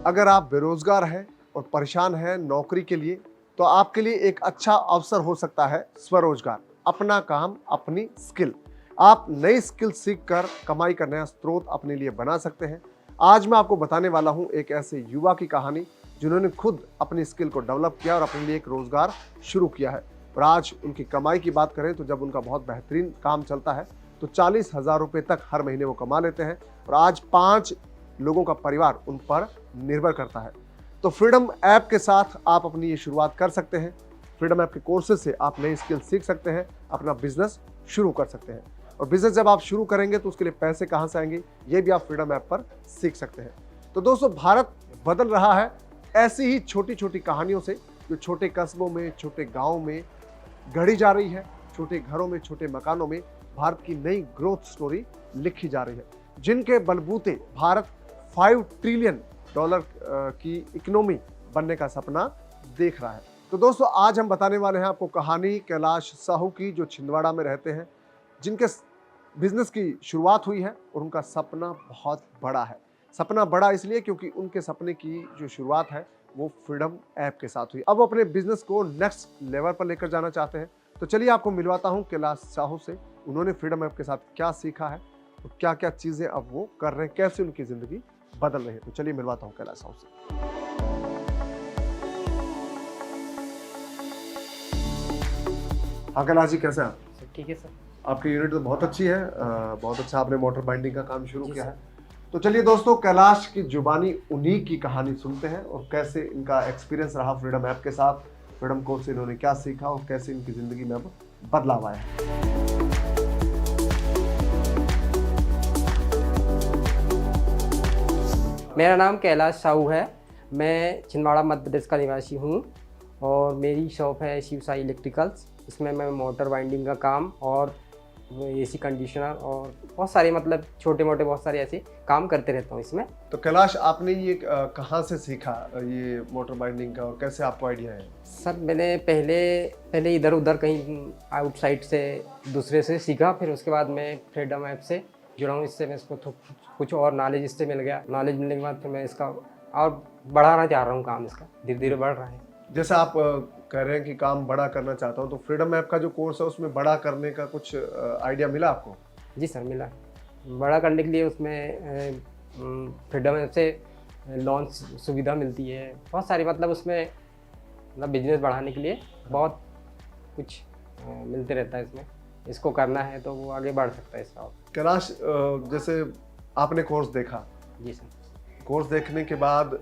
अगर आप बेरोजगार हैं और परेशान हैं नौकरी के लिए, तो आपके लिए एक अच्छा अवसर हो सकता है स्वरोजगार। अपना काम, अपनी स्किल। आप नई स्किल सीख कर कमाई का नया स्रोत अपने लिए बना सकते हैं। आज मैं आपको बताने वाला हूं एक ऐसे युवा की कहानी जिन्होंने खुद अपनी स्किल को डेवलप किया और अपने लिए एक रोजगार शुरू किया है। और आज उनकी कमाई की बात करें तो जब उनका बहुत बेहतरीन काम चलता है तो 40,000 रुपये तक हर महीने वो कमा लेते हैं और आज 5 लोगों का परिवार उन पर निर्भर करता है। तो फ्रीडम ऐप के साथ आप अपनी ये शुरुआत कर सकते हैं। फ्रीडम ऐप के कोर्सेज से आप नई स्किल सीख सकते हैं, अपना बिजनेस शुरू कर सकते हैं। और बिजनेस जब आप शुरू करेंगे तो उसके लिए पैसे कहाँ से आएंगे, ये भी आप फ्रीडम ऐप पर सीख सकते हैं। तो दोस्तों, भारत बदल रहा है ऐसी ही छोटी छोटी कहानियों से, जो छोटे कस्बों में, छोटे गाँव में गढ़ी जा रही है। छोटे घरों में, छोटे मकानों में भारत की नई ग्रोथ स्टोरी लिखी जा रही है, जिनके बलबूते भारत $5 ट्रिलियन की इकोनॉमी बनने का सपना देख रहा है। तो दोस्तों, आज हम बताने वाले हैं आपको कहानी कैलाश साहू की, जो छिंदवाड़ा में रहते हैं, जिनके बिजनेस की शुरुआत हुई है और उनका सपना बहुत बड़ा है। सपना बड़ा इसलिए क्योंकि उनके सपने की जो शुरुआत है वो फ्रीडम ऐप के साथ हुई। अब वो अपने बिजनेस को नेक्स्ट लेवल पर लेकर जाना चाहते हैं। तो चलिए आपको मिलवाता हूँ कैलाश साहू से। उन्होंने फ्रीडम ऐप के साथ क्या सीखा है और क्या क्या चीज़ें अब वो कर रहे हैं, कैसे उनकी ज़िंदगी बदल रही है। तो चलिए मिलवाता हूँ कैलाश साहू से। हाँ कैलाश जी, कैसे हैं आप? ठीक है सर। आपकी यूनिट तो बहुत अच्छी है, बहुत अच्छा आपने मोटर बाइंडिंग का काम शुरू किया है। तो चलिए दोस्तों, कैलाश की जुबानी उन्हीं की कहानी सुनते हैं और कैसे इनका एक्सपीरियंस रहा फ्रीडम ऐप के साथ, फ्रीडम कोर्स से इन्होंने क्या सीखा और कैसे इनकी ज़िंदगी में अब बदलाव आया है। मेरा नाम कैलाश साहू है। मैं छिंदवाड़ा मध्य प्रदेश का निवासी हूँ और मेरी शॉप है शिव साई इलेक्ट्रिकल्स। इसमें मैं मोटर वाइंडिंग का काम और एसी कंडीशनर और बहुत सारे छोटे मोटे बहुत सारे ऐसे काम करते रहता हूँ इसमें। तो कैलाश, आपने ये कहाँ से सीखा ये मोटर बाइंडिंग का और कैसे आपको आइडिया है? सर, मैंने पहले इधर उधर कहीं आउटसाइड से दूसरे से सीखा, फिर उसके बाद मैं फ्रीडम ऐप से जुड़ा हूँ। इससे मैं इसको कुछ और नॉलेज इससे मिल गया। नॉलेज मिलने के बाद फिर मैं इसका और बढ़ाना चाह रहा हूँ काम, इसका धीरे धीरे बढ़ रहा है। जैसे आप कह रहे हैं कि काम बड़ा करना चाहता हूँ, तो फ्रीडम ऐप का जो कोर्स है उसमें बड़ा करने का कुछ आइडिया मिला आपको? जी सर, मिला। बड़ा करने के लिए उसमें फ्रीडम ऐप से लोन सुविधा मिलती है, बहुत सारी उसमें बिजनेस बढ़ाने के लिए बहुत कुछ मिलते रहता है। इसमें इसको करना है तो वो आगे बढ़ सकता है इसका। कैलाश, जैसे आपने कोर्स देखा। जी सर। कोर्स देखने के बाद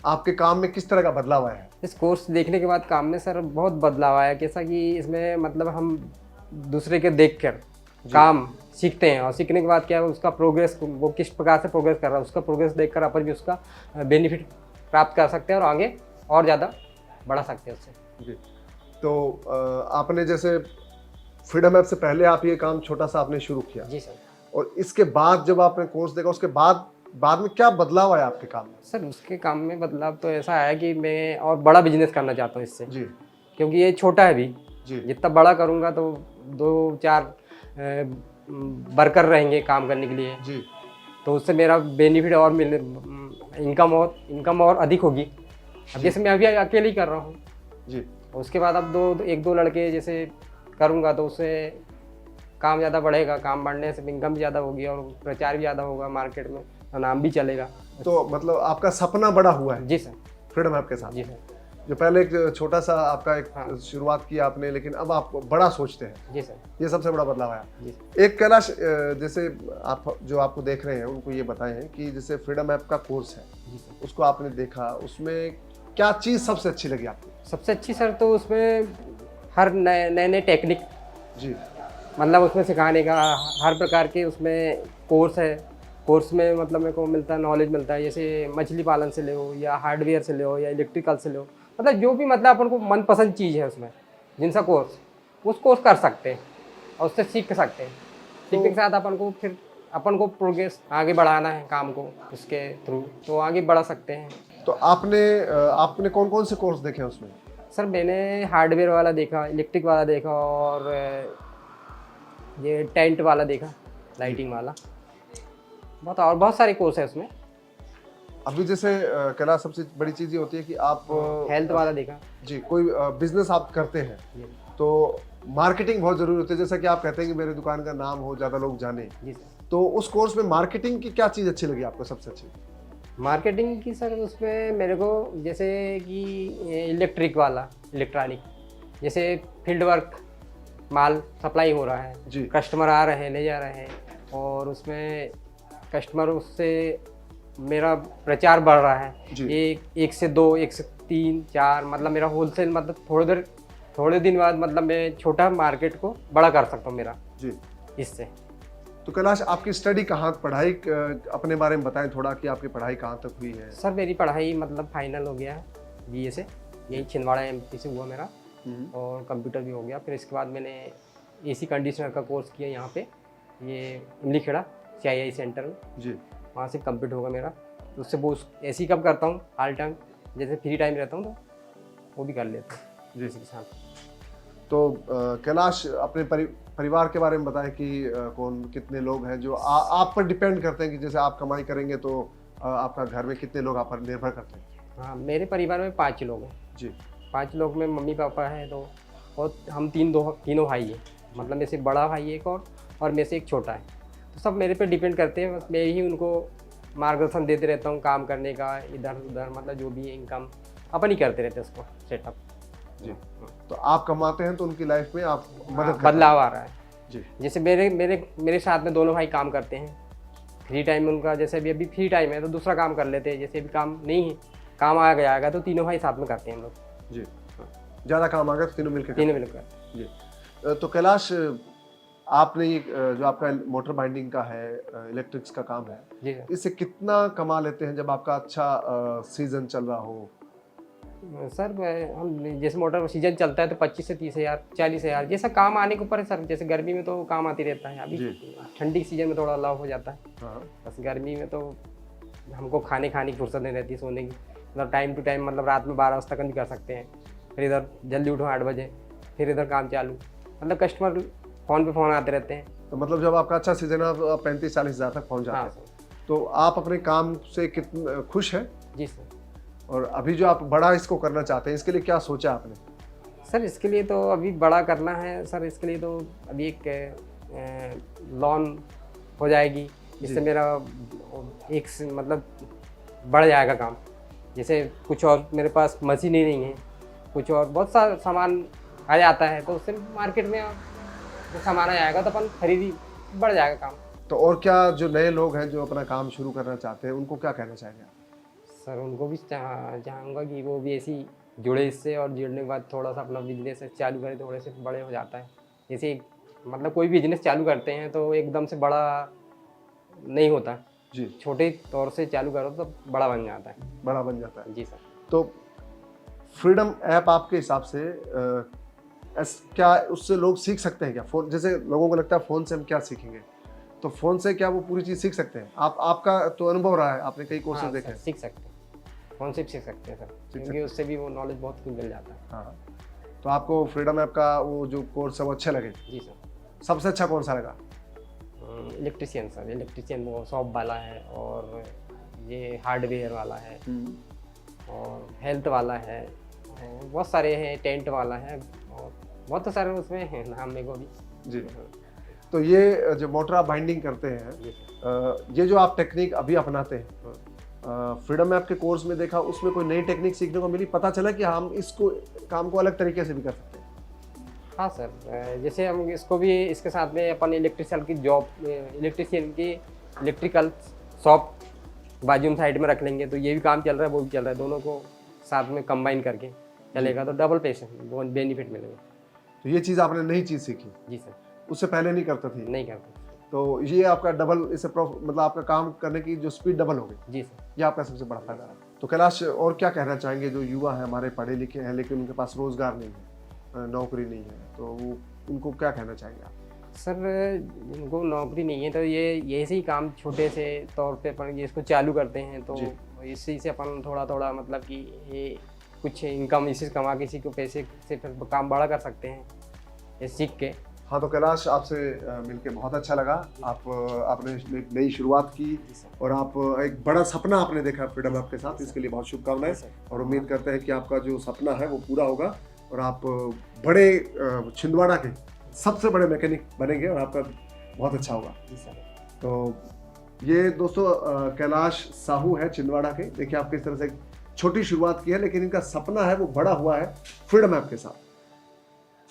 आपके काम में किस तरह का बदलाव आया है? इस कोर्स देखने के बाद काम में सर बहुत बदलाव आया। कैसा कि इसमें हम दूसरे के देख कर काम सीखते हैं और सीखने के बाद क्या है, उसका प्रोग्रेस, वो किस प्रकार से प्रोग्रेस कर रहा है, उसका प्रोग्रेस देखकर अपन भी उसका बेनिफिट प्राप्त कर सकते हैं और आगे और ज़्यादा बढ़ा सकते हैं उससे। जी। तो आपने जैसे फ्रीडम ऐप से पहले आप ये काम छोटा सा आपने शुरू किया। जी सर। और इसके बाद जब आपने कोर्स देखा, उसके बाद में क्या बदलाव आया आपके काम में? सर, उसके काम में बदलाव तो ऐसा आया कि मैं और बड़ा बिजनेस करना चाहता हूँ इससे। जी। क्योंकि ये छोटा है भी जी। जितना बड़ा करूँगा तो 2-4 वर्कर रहेंगे काम करने के लिए। जी। तो उससे मेरा बेनिफिट और इनकम और अधिक होगी। अब जैसे मैं अभी अकेले ही कर रहा हूँ जी। उसके बाद अब 1-2 लड़के जैसे करूँगा तो उससे काम ज़्यादा बढ़ेगा। काम बढ़ने से इनकम भी ज़्यादा होगी और प्रचार भी ज़्यादा होगा मार्केट में और नाम भी चलेगा। तो मतलब आपका सपना बड़ा हुआ है? जी सर। फ्रीडम ऐप के साथ? जी सर। जो पहले एक छोटा सा आपका एक शुरुआत की आपने, लेकिन अब आप बड़ा सोचते हैं। जी सर। ये सबसे बड़ा बदलाव आया। जी। एक कैलाश, जैसे आप जो आपको देख रहे हैं उनको ये बताएं हैं कि जैसे फ्रीडम ऐप का कोर्स है, जी सर, उसको आपने देखा, उसमें क्या चीज़ सबसे अच्छी लगी आपको? सबसे अच्छी सर तो उसमें हर नए टेक्निक, जी, उसमें सिखाने का हर प्रकार के उसमें कोर्स है। कोर्स में मेरे को मिलता है, नॉलेज मिलता है। जैसे मछली पालन से ले हो या हार्डवेयर से ले हो या इलेक्ट्रिकल से ले हो, जो भी अपन को मनपसंद चीज़ है उसमें जिनसा कोर्स, उस कोर्स कर सकते हैं और उससे सीख सकते हैं। सीखने के साथ अपन को प्रोग्रेस आगे बढ़ाना है काम को, उसके थ्रू तो आगे बढ़ा सकते हैं। तो आपने कौन कौन से कोर्स देखे उसमें? सर, मैंने हार्डवेयर वाला देखा, इलेक्ट्रिक वाला देखा और ये टेंट वाला देखा, लाइटिंग वाला, बहुत सारे कोर्स है उसमें। अभी जैसे कैलाश सबसे बड़ी चीज़ ये होती है कि आप हेल्थ वाला देखा जी कोई बिजनेस आप करते हैं जी तो मार्केटिंग बहुत जरूरी होती है, जैसा कि आप कहते हैं कि मेरे दुकान का नाम हो, ज़्यादा लोग जाने, जी सर। तो उस कोर्स में मार्केटिंग की क्या चीज़ अच्छी लगी आपको सबसे अच्छी? मार्केटिंग की सर उसमें मेरे को जैसे कि इलेक्ट्रिक वाला इलेक्ट्रॉनिक, जैसे फील्ड वर्क माल सप्लाई हो रहा है, जी कस्टमर आ रहे हैं ले जा रहे हैं और उसमें कस्टमर उससे मेरा प्रचार बढ़ रहा है। जी एक से दो, एक से तीन चार, मतलब मेरा होलसेल, मतलब थोड़े दिन बाद मतलब मैं छोटा मार्केट को बड़ा कर सकता हूँ मेरा जी। इससे। तो कैलाश आपकी स्टडी कहाँ, पढ़ाई अपने बारे में बताएं थोड़ा कि आपकी पढ़ाई कहाँ तक हुई है? सर मेरी पढ़ाई मतलब फाइनल हो गया है बीए से, यही छिंदवाड़ा एमपी से हुआ मेरा, और कंप्यूटर भी हो गया। फिर इसके बाद मैंने एसी कंडीशनर का कोर्स किया यहाँ पे, ये इमलीखेड़ा CII सेंटर में, जी वहाँ से कंप्लीट होगा मेरा। तो उससे वो एसी कब करता हूँ ऑल टाइम, जैसे फ्री टाइम रहता हूँ तो वो भी कर लेता हूँ जी। इसी के साथ। तो कैलाश अपने परिवार के बारे में बताएं कि कौन कितने लोग हैं जो आप पर डिपेंड करते हैं, कि जैसे आप कमाई करेंगे तो आपका घर में कितने लोग आप पर निर्भर करते हैं? हाँ, मेरे परिवार में 5 लोग हैं जी 5 लोग में मम्मी पापा हैं तो, और हम तीनों भाई हैं, मतलब मेरे से बड़ा भाई एक और मेरे से एक छोटा है। तो सब मेरे पे डिपेंड करते हैं, बस मैं ही उनको मार्गदर्शन देते रहता हूँ काम करने का, इधर उधर मतलब जो भी इनकम अपन ही करते रहते हैं उसको सेटअप। जी। तो आप कमाते हैं तो उनकी लाइफ में आप मदद करते बदलाव आ रहा है जी। जैसे मेरे साथ में दोनों भाई काम करते हैं, फ्री टाइम उनका, जैसे अभी फ्री टाइम है तो दूसरा काम कर लेते हैं, जैसे अभी काम नहीं है, काम आ गया आएगा तो तीनों भाई साथ में करते हैं हम लोग जी। ज़्यादा काम आ गया तो तीनों मिलकर तीनों मिलकर। जी। तो कैलाश आपने ये जो आपका मोटर बाइंडिंग का है, इलेक्ट्रिक्स का काम है, जी सर। इससे कितना कमा लेते हैं जब आपका अच्छा सीजन चल रहा हो? सर हम जैसे मोटर सीजन चलता है तो 25 से 30 हज़ार 40 हज़ार, जैसा काम आने के ऊपर है सर। जैसे गर्मी में तो काम आती रहता है, अभी जी। ठंडी सीजन में थोड़ा लाभ हो जाता है। हाँ बस गर्मी में तो हमको खाने की फुर्सत नहीं रहती सोने की, मतलब टाइम टू टाइम, मतलब रात में 12 बजे तक भी कर सकते हैं, फिर इधर जल्दी उठो 8 बजे, फिर इधर काम चालू, मतलब कस्टमर फ़ोन पे फ़ोन आते रहते हैं। तो मतलब जब आपका अच्छा सीजन है आप 35-40 हज़ार तक पहुंच जाते हाँ हैं। सर। तो आप अपने काम से कितने खुश हैं? जी सर। और अभी जो आप बड़ा इसको करना चाहते हैं, इसके लिए क्या सोचा आपने? सर इसके लिए तो अभी बड़ा करना है सर, इसके लिए तो अभी एक लोन हो जाएगी, जिससे मेरा एक मतलब बढ़ जाएगा काम। जैसे कुछ और मेरे पास मशीन ही नहीं है, कुछ और बहुत सा सामान आ जाता है, तो उससे मार्केट में जो सामान आ जाएगा तो अपन खरीदी बढ़ जाएगा काम। तो और क्या जो नए लोग हैं जो अपना काम शुरू करना चाहते हैं उनको क्या कहना चाहेंगे आप? सर उनको भी चाहूँगा कि वो भी ऐसी जुड़े इससे, और जुड़ने के बाद थोड़ा सा अपना बिजनेस चालू करें, थोड़े से बड़े हो जाता है। जैसे मतलब कोई बिजनेस चालू करते हैं तो एकदम से बड़ा नहीं होता जी। छोटे तौर से चालू करो तो बड़ा बन जाता है। बड़ा बन जाता है। जी सर। तो फ्रीडम ऐप आपके हिसाब से क्या उससे लोग सीख सकते हैं क्या? फोन जैसे लोगों को लगता है फ़ोन से हम क्या सीखेंगे, तो फ़ोन से क्या वो पूरी चीज़ सीख सकते हैं? आपका तो अनुभव रहा है, आपने कई कोर्सेज देखे हैं। सीख सकते हैं, फ़ोन से भी सीख सकते हैं सर, क्योंकि उससे भी वो नॉलेज बहुत कुछ मिल जाता है। हाँ, तो आपको फ्रीडम ऐप का वो जो कोर्स है वो अच्छे लगे? जी सर। सबसे अच्छा कौन सा लगा? इलेक्ट्रिशियन सर, इलेक्ट्रिशियन वो शॉप वाला है, और ये हार्डवेयर वाला है, और हेल्थ वाला है, और बहुत सारे हैं, टेंट वाला है, और बहुत सारे उसमें हैं नाम मेरे को भी। जी। तो ये जो मोटर आप बाइंडिंग करते हैं, ये जो आप टेक्निक अभी अपनाते हैं, फ्रीडम ऐप के कोर्स में देखा उसमें कोई नई टेक्निक सीखने को मिली, पता चला कि हम इसको काम को अलग तरीके से भी कर सकते हैं? हाँ सर, जैसे हम इसको भी इसके साथ में अपन इलेक्ट्रिशियन की जॉब, इलेक्ट्रिशियन की इलेक्ट्रिकल शॉप बाजू में साइड में रख लेंगे, तो ये भी काम चल रहा है वो भी चल रहा है, दोनों को साथ में कंबाइन करके चलेगा तो डबल पैसे बेनिफिट मिलेगा। तो ये चीज़ आपने नई चीज़ सीखी? जी सर। उससे पहले नहीं करता थी? नहीं करता। तो ये आपका डबल, इससे मतलब आपका काम करने की जो स्पीड डबल हो गई। जी सर। ये आपका सबसे बड़ा फायदा है। तो कैलाश और क्या कहना चाहेंगे जो युवा है हमारे, पढ़े लिखे हैं लेकिन उनके पास रोजगार नहीं है, नौकरी नहीं है, तो वो उनको क्या कहना चाहेंगे आप? सर जिनको नौकरी नहीं है तो ये ऐसे ही काम छोटे से तौर पे अपन ये इसको चालू करते हैं, तो इसी से अपन थोड़ा थोड़ा मतलब कि ये कुछ इनकम इसी से कमा के इसी को पैसे से फिर काम बड़ा कर सकते हैं ये सीख के। हाँ, तो कैलाश आपसे मिलके बहुत अच्छा लगा। आपने एक नई शुरुआत की जी सर। और आप एक बड़ा सपना आपने देखा फ्रीडम ऐप के साथ, इसके लिए बहुत शुभकामनाएं। सर। और उम्मीद करते हैं कि आपका जो सपना है वो पूरा होगा और आप बड़े छिंदवाड़ा के सबसे बड़े मैकेनिक बनेंगे और आपका बहुत अच्छा होगा। जी सर। तो ये दोस्तों कैलाश साहू है छिंदवाड़ा के। देखिए आप किस तरह से एक छोटी शुरुआत की है, लेकिन इनका सपना है वो बड़ा हुआ है फ्रीडम ऐप के साथ।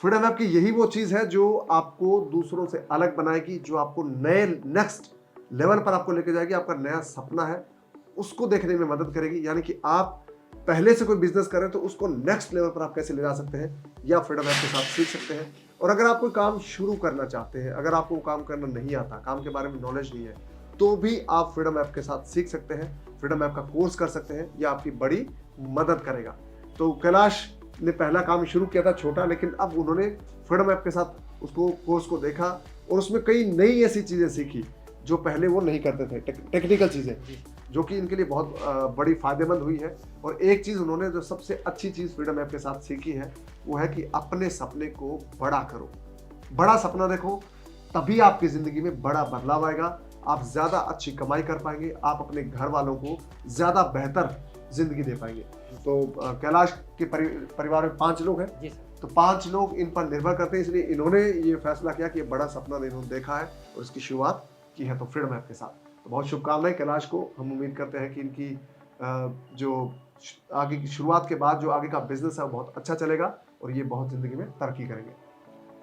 फ्रीडम ऐप की यही वो चीज है जो आपको दूसरों से अलग बनाएगी, जो आपको नए नेक्स्ट लेवल पर आपको लेके जाएगी। आपका नया सपना है उसको देखने में मदद करेगी, यानी कि आप पहले से कोई बिजनेस कर रहे हैं तो उसको नेक्स्ट लेवल पर आप कैसे ले जा सकते हैं या फ्रीडम ऐप के साथ सीख सकते हैं। और अगर आप कोई काम शुरू करना चाहते हैं, अगर आपको काम करना नहीं आता, काम के बारे में नॉलेज नहीं है, तो भी आप फ्रीडम ऐप के साथ सीख सकते हैं, फ्रीडम ऐप का कोर्स कर सकते हैं। यह आपकी बड़ी मदद करेगा। तो कैलाश ने पहला काम शुरू किया था छोटा, लेकिन अब उन्होंने फ्रीडम ऐप के साथ उसको कोर्स को देखा और उसमें कई नई ऐसी चीज़ें सीखी जो पहले वो नहीं करते थे, टेक्निकल चीज़ें, जो कि इनके लिए बहुत बड़ी फायदेमंद हुई है। और एक चीज़ उन्होंने जो सबसे अच्छी चीज़ फ्रीडम ऐप के साथ सीखी है वो है कि अपने सपने को बड़ा करो, बड़ा सपना देखो, तभी आपकी ज़िंदगी में बड़ा बदलाव आएगा। आप ज़्यादा अच्छी कमाई कर पाएंगे, आप अपने घर वालों को ज़्यादा बेहतर जिंदगी दे पाएंगे। तो कैलाश के परिवार में 5 लोग हैं। जी सर। तो 5 लोग इन पर निर्भर करते हैं, इसलिए इन्होंने ये फैसला किया कि ये बड़ा सपना इन्होंने देखा है और इसकी शुरुआत की है तो फ्रीडम ऐप के साथ। तो बहुत शुभकामनाएं कैलाश को। हम उम्मीद करते हैं कि इनकी जो आगे की शुरुआत के बाद जो आगे का बिजनेस है वो बहुत अच्छा चलेगा और ये बहुत जिंदगी में तरक्की करेंगे।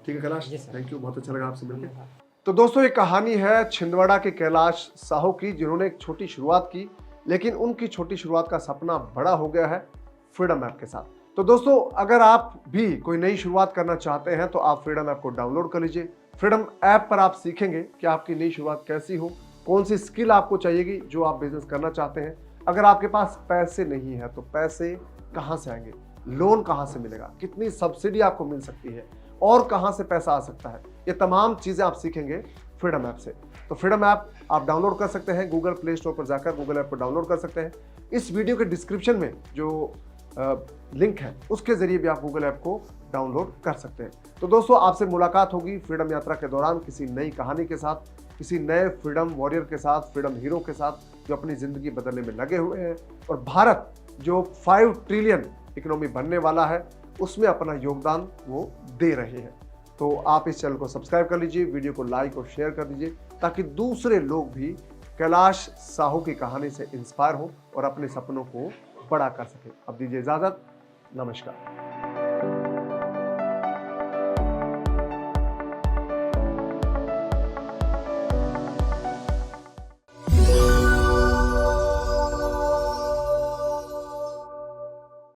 ठीक है कैलाश, थैंक यू, बहुत अच्छा लगा आपसे मिलकर। तो दोस्तों ये कहानी है छिंदवाड़ा के कैलाश साहू की, जिन्होंने एक छोटी शुरुआत की, लेकिन उनकी छोटी शुरुआत का सपना बड़ा हो गया है फ्रीडम ऐप के साथ। तो दोस्तों अगर आप भी कोई नई शुरुआत करना चाहते हैं तो आप फ्रीडम ऐप को डाउनलोड कर लीजिए। फ्रीडम ऐप पर आप सीखेंगे कि आपकी नई शुरुआत कैसी हो, कौन सी स्किल आपको चाहिएगी जो आप बिजनेस करना चाहते हैं। अगर आपके पास पैसे नहीं है तो पैसे कहाँ से आएंगे, लोन कहाँ से मिलेगा, कितनी सब्सिडी आपको मिल सकती है और कहाँ से पैसा आ सकता है, ये तमाम चीज़ें आप सीखेंगे फ्रीडम ऐप से। तो फ्रीडम ऐप आप डाउनलोड कर सकते हैं, गूगल प्ले स्टोर पर जाकर गूगल ऐप को डाउनलोड कर सकते हैं। इस वीडियो के डिस्क्रिप्शन में जो लिंक है उसके जरिए भी आप गूगल ऐप को डाउनलोड कर सकते हैं। तो दोस्तों आपसे मुलाकात होगी फ्रीडम यात्रा के दौरान किसी नई कहानी के साथ, किसी नए फ्रीडम वॉरियर के साथ, फ्रीडम हीरो के साथ जो अपनी ज़िंदगी बदलने में लगे हुए हैं और भारत जो 5 ट्रिलियन इकोनॉमी बनने वाला है उसमें अपना योगदान वो दे रहे हैं। तो आप इस चैनल को सब्सक्राइब कर लीजिए, वीडियो को लाइक और शेयर कर दीजिए ताकि दूसरे लोग भी कैलाश साहू की कहानी से इंस्पायर हो और अपने सपनों को बड़ा कर सके। अब दीजिए इजाजत, नमस्कार।